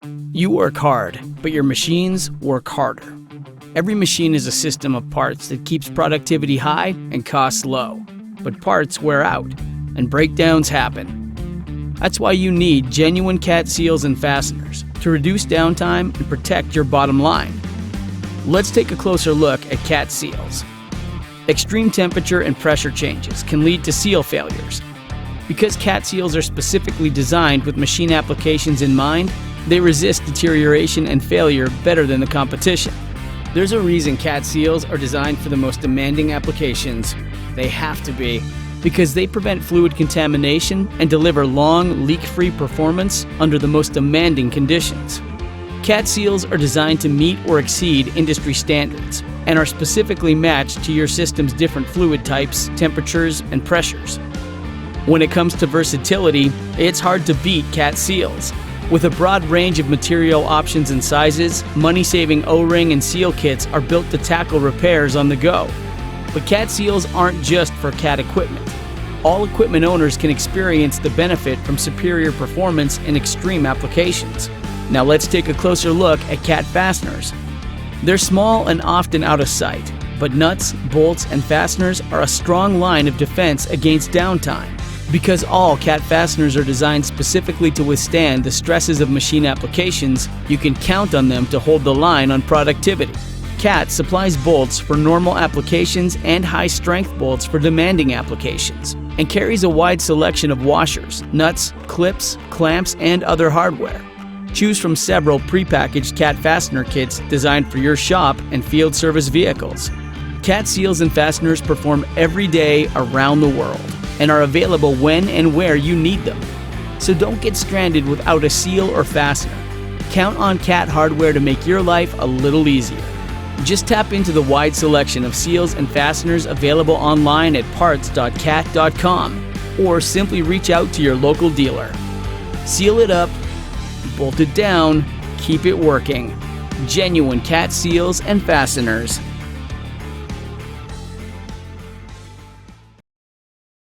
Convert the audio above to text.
You work hard, but your machines work harder. Every machine is a system of parts that keeps productivity high and costs low. But parts wear out, and breakdowns happen. That's why you need genuine cat seals and fasteners to reduce downtime and protect your bottom line. Let's take a closer look at cat seals. Extreme temperature and pressure changes can lead to seal failures. Because cat seals are specifically designed with machine applications in mind, they resist deterioration and failure better than the competition. There's a reason cat seals are designed for the most demanding applications. They have to be, because they prevent fluid contamination and deliver long, leak-free performance under the most demanding conditions. Cat seals are designed to meet or exceed industry standards and are specifically matched to your system's different fluid types, temperatures, and pressures. When it comes to versatility, it's hard to beat cat seals. With a broad range of material options and sizes, money-saving O-ring and seal kits are built to tackle repairs on the go. But cat seals aren't just for cat equipment. All equipment owners can experience the benefit from superior performance in extreme applications. Now let's take a closer look at cat fasteners. They're small and often out of sight, but nuts, bolts, and fasteners are a strong line of defense against downtime. Because all cat fasteners are designed specifically to withstand the stresses of machine applications, you can count on them to hold the line on productivity. Cat supplies bolts for normal applications and high-strength bolts for demanding applications, and carries a wide selection of washers, nuts, clips, clamps, and other hardware. Choose from several prepackaged cat fastener kits designed for your shop and field service vehicles. Cat seals and fasteners perform every day around the world and are available when and where you need them. So don't get stranded without a seal or fastener. Count on Cat hardware to make your life a little easier. Just tap into the wide selection of seals and fasteners available online at parts.cat.com or simply reach out to your local dealer. Seal it up, bolt it down, keep it working. Genuine cat seals and fasteners.